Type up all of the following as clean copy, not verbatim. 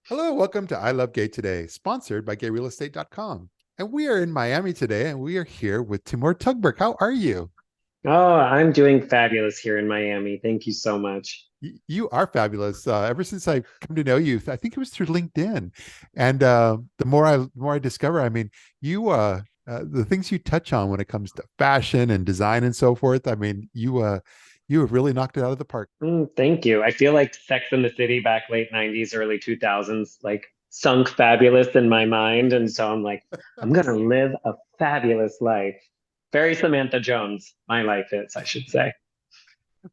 Hello, welcome to I Love Gay Today, sponsored by GayRealEstate.com. And we are in Miami today, and we are here with Timur Tugberk. How are you? Oh, I'm doing fabulous here in Miami. Thank you so much. You are fabulous. Ever since I come to know you, I think it was through LinkedIn, and the more I discover, I mean, the things you touch on when it comes to fashion and design and so forth. I mean, you have really knocked it out of the park. Thank you. I feel like Sex and the City back late 90s, early 2000s, like sunk fabulous in my mind. And so I'm like, I'm gonna live a fabulous life. Very Samantha Jones, my life is, I should say.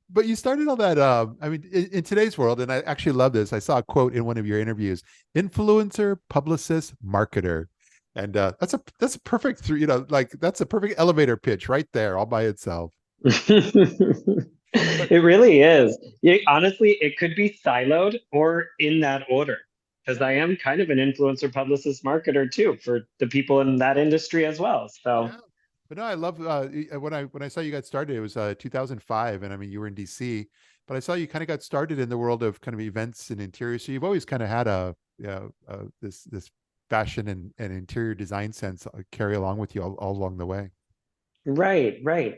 But you started all that. I mean, in today's world, and I actually love this. I saw a quote in one of your interviews: "Influencer, publicist, marketer," and that's a perfect, like that's a perfect elevator pitch right there, all by itself. But It really is. Honestly, it could be siloed or in that order, because yeah, I am kind of an influencer publicist marketer too for the people in that industry as well. So yeah. But no, I love when I saw you got started. It was 2005, and I mean you were in DC, but I saw you kind of got started in the world of kind of events and interiors. So you've always kind of had this fashion and interior design sense carry along with you all along the way. right, right.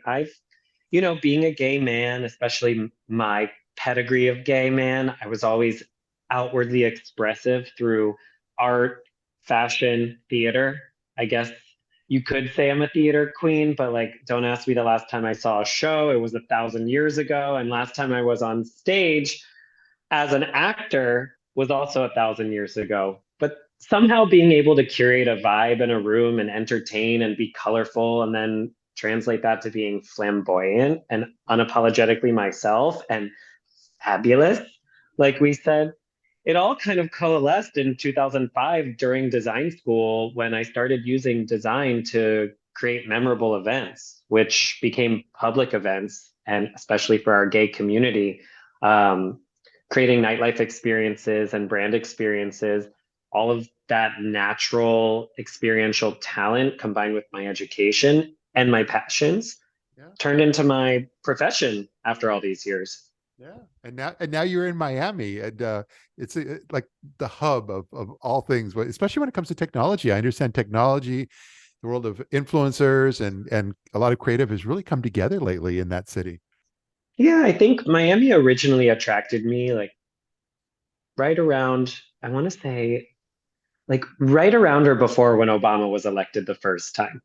Being a gay man, especially my pedigree of gay man, I was always outwardly expressive through art, fashion, theater. I guess you could say I'm a theater queen, but like, don't ask me the last time I saw a show. It was 1,000 years ago. And last time I was on stage as an actor was also 1,000 years ago. But somehow being able to curate a vibe in a room and entertain and be colorful and then translate that to being flamboyant and unapologetically myself and fabulous, like we said, it all kind of coalesced in 2005 during design school when I started using design to create memorable events, which became public events, and especially for our gay community. Um, Creating nightlife experiences and brand experiences, all of that natural experiential talent combined with my education and my passions Yeah. turned into my profession after all these years. Yeah, and now you're in Miami, and it's like the hub of all things, especially when it comes to technology. I understand technology, the world of influencers, and a lot of creative has really come together lately in that city. Yeah, I think Miami originally attracted me like right around, I want to say, like right around or before when Obama was elected the first time.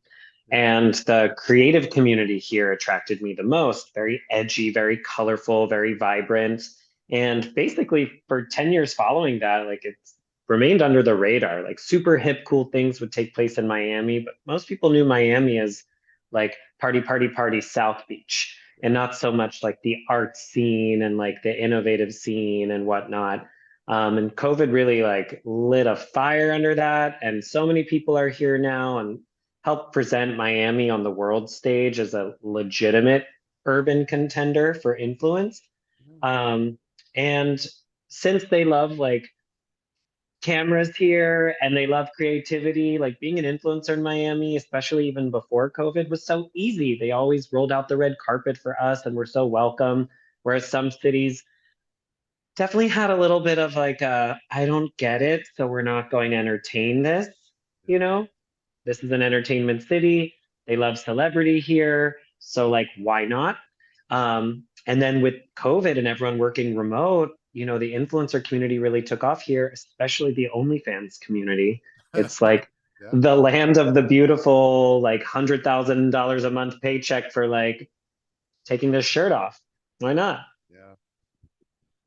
Yeah, And the creative community here attracted me the most. Very edgy, very colorful, very vibrant. And basically, for 10 years following that, like it's remained under the radar. Like super hip, cool things would take place in Miami, but most people knew Miami as like party, party, party, South Beach, and yeah, not so much like the art scene and like the innovative scene and whatnot. And COVID really like lit a fire under that. And so many people are here now and help present Miami on the world stage as a legitimate urban contender for influence. yeah. Um, and since they love like cameras here and they love creativity, like being an influencer in Miami, especially even before COVID, was so easy. They always rolled out the red carpet for us and were so welcome. Whereas some cities definitely had a little bit of like, I don't get it, so we're not going to entertain this, you Yeah. know? This is an entertainment city. They love celebrity here. So, like, why not? And then with COVID and everyone working remote, the influencer community really took off here, especially the OnlyFans community. It's like Yeah, the land of the beautiful, like $100,000 a month paycheck for like taking this shirt off. Why not? yeah.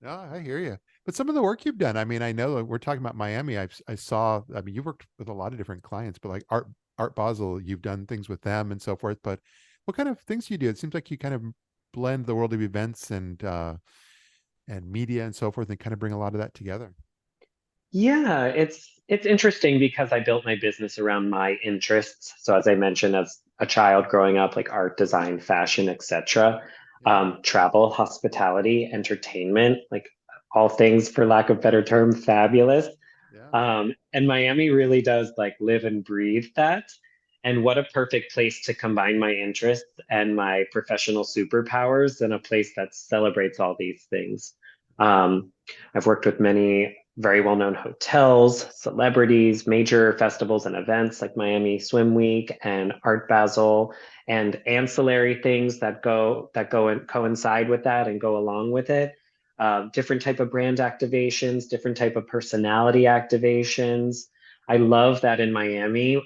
No, I hear you. But some of the work you've done, I mean, I know we're talking about Miami. I saw, I mean, you worked with a lot of different clients, but like Art Basel, you've done things with them and so forth. But what kind of things do you do? It seems like you kind of blend the world of events and media and so forth and kind of bring a lot of that together. Yeah, it's interesting because I built my business around my interests. So as I mentioned, as a child growing up, like art, design, fashion, etc., Yeah, travel, hospitality, entertainment, like all things, for lack of better term, fabulous. yeah. And Miami really does like live and breathe that. And what a perfect place to combine my interests and my professional superpowers in a place that celebrates all these things. Um, I've worked with many very well-known hotels, celebrities, major festivals and events like Miami Swim Week and Art Basel, and ancillary things that go and coincide with that and go along with it. Different type of brand activations, different type of personality activations. I love that in Miami,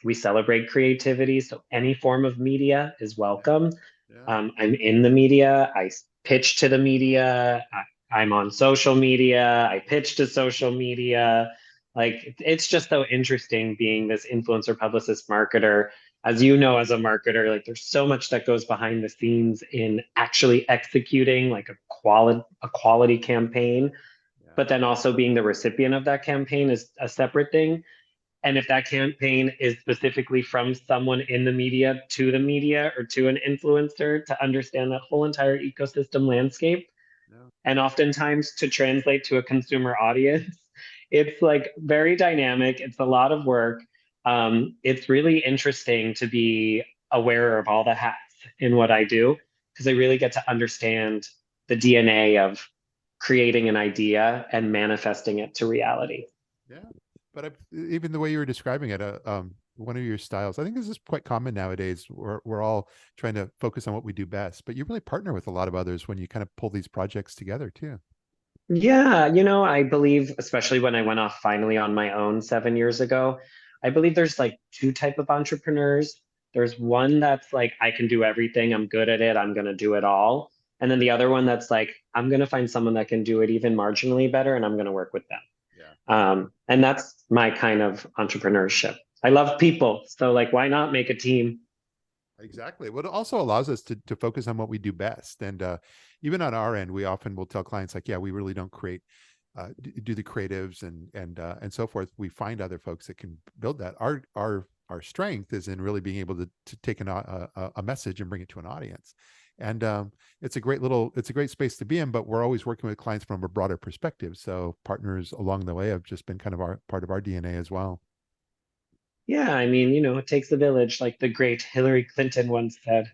we celebrate creativity, so any form of media is Yeah. welcome. Yeah. I'm in the media. I pitch to the media. I'm on social media. I pitch to social media. Like it's just so interesting being this influencer publicist marketer. As you know, as a marketer, like there's so much that goes behind the scenes in actually executing like a quality campaign, Yeah. but then also being the recipient of that campaign is a separate thing. And if that campaign is specifically from someone in the media or to an influencer to understand that whole entire ecosystem landscape, No. and oftentimes to translate to a consumer audience, it's like very dynamic. It's a lot of work. It's really interesting to be aware of all the hats in what I do because I really get to understand the DNA of creating an idea and manifesting it to reality. Yeah. But even the way you were describing it, one of your styles, I think this is quite common nowadays. We're all trying to focus on what we do best, but you really partner with a lot of others when you kind of pull these projects together too. Yeah, I believe, especially when I went off finally on my own 7 years ago, I believe there's like two type of entrepreneurs. There's one that's like, I can do everything, I'm good at it, I'm gonna do it all. And then the other one that's like, I'm gonna find someone that can do it even marginally better, and I'm gonna work with them. Yeah. And that's my kind of entrepreneurship. I love people, so like, why not make a team? Exactly. What also allows us to focus on what we do best. And even on our end, we often will tell clients like, yeah, we really don't create, do the creatives and so forth. We find other folks that can build that. Our strength is in really being able to take a message and bring it to an audience. And it's a great space to be in, but we're always working with clients from a broader perspective. So partners along the way have just been kind of our part of our DNA as well. Yeah, I mean, it takes a village, like the great Hillary Clinton once said.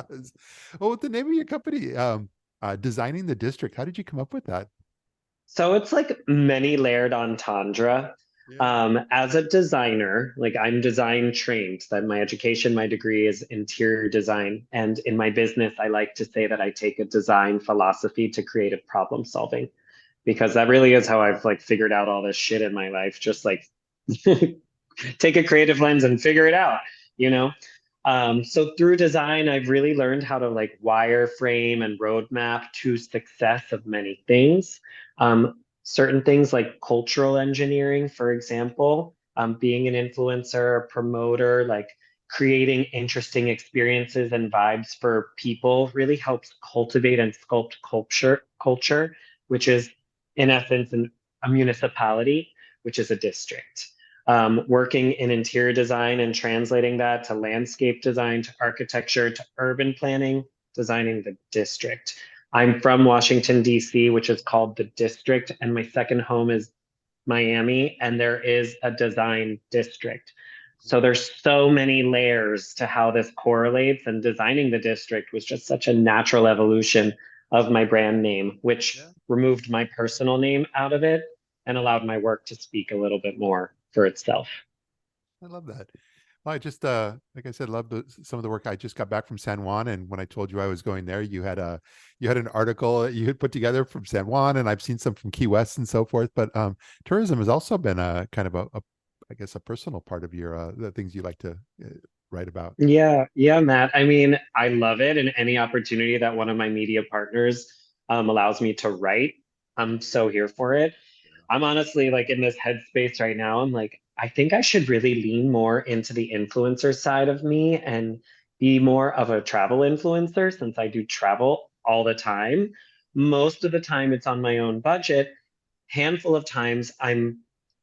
Does. Well, with the name of your company, Designing the District, how did you come up with that? So it's like many layered entendre. Yeah. As a designer, like I'm design trained, that my education, my degree is interior design. And in my business, I like to say that I take a design philosophy to creative problem solving because that really is how I've like figured out all this shit in my life. Just like take a creative lens and figure it out, you know? So through design, I've really learned how to like wireframe and roadmap to success of many things. Certain things like cultural engineering, for example, being an influencer, a promoter, like creating interesting experiences and vibes for people really helps cultivate and sculpt culture, which is in essence a municipality, which is a district. Working in interior design and translating that to landscape design, to architecture, to urban planning, designing the district. I'm from Washington, D.C., which is called the district, and my second home is Miami, and there is a design district. So there's so many layers to how this correlates, and designing the district was just such a natural evolution of my brand name, which Yeah. removed my personal name out of it and allowed my work to speak a little bit more for itself. I love that. Well, I just, like I said, love some of the work. I just got back from San Juan, and when I told you I was going there, you had an article that you had put together from San Juan, and I've seen some from Key West and so forth. But tourism has also been a kind of I guess, a personal part of your the things you like to write about. Yeah, yeah, Matt. I mean, I love it. And any opportunity that one of my media partners allows me to write, I'm so here for it. I'm honestly like in this headspace right now. I'm like, I think I should really lean more into the influencer side of me and be more of a travel influencer since I do travel all the time. Most of the time, it's on my own budget. Handful of times, I'm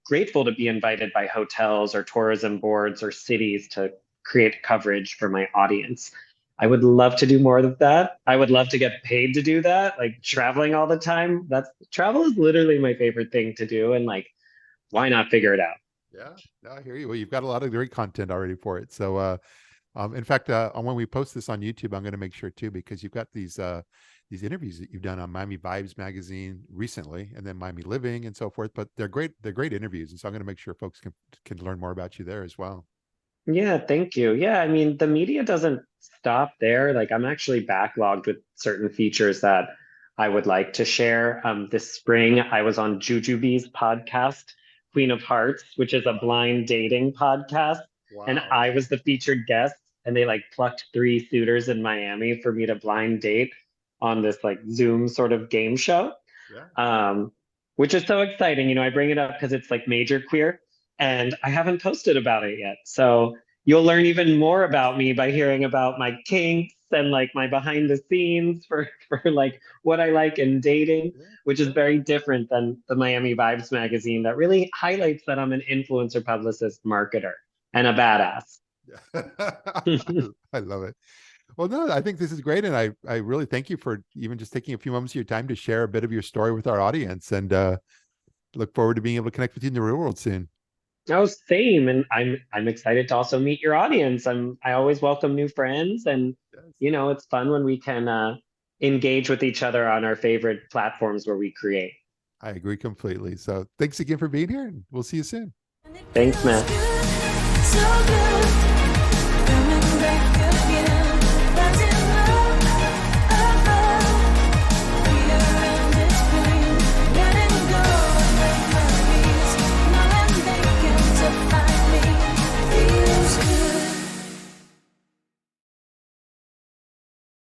grateful to be invited by hotels or tourism boards or cities to create coverage for my audience. I would love to do more of that. I would love to get paid to do that, like traveling all the time. That's travel is literally my favorite thing to do. And like, why not figure it out? Yeah, no, I hear you. Well, you've got a lot of great content already for it. So, in fact, when we post this on YouTube, I'm going to make sure too, because you've got these interviews that you've done on Miami Vibes magazine recently, and then Miami Living and so forth. But they're great. They're great interviews, and so I'm going to make sure folks can learn more about you there as well. Yeah, thank you. Yeah, I mean, the media doesn't stop there. Like, I'm actually backlogged with certain features that I would like to share. This spring, I was on Jujubee's podcast, Queen of Hearts, which is a blind dating podcast. And Wow. I was the featured guest, and they like plucked three suitors in Miami for me to blind date on this like Zoom sort of game show. Yeah. um, which is so exciting. I bring it up because it's like major queer, and I haven't posted about it yet. So you'll learn even more about me by hearing about my kinks and like my behind the scenes for like what I like in dating, Yeah. which is very different than the Miami Vibes magazine that really highlights that I'm an influencer publicist marketer and a badass. I love it. Well, no, I think this is great. And I really thank you for even just taking a few moments of your time to share a bit of your story with our audience, and look forward to being able to connect with you in the real world soon. Oh, same. And I'm excited to also meet your audience. I always welcome new friends, and Yes. it's fun when we can engage with each other on our favorite platforms where we create. I agree completely. So thanks again for being here, and we'll see you soon. Thanks, Matt.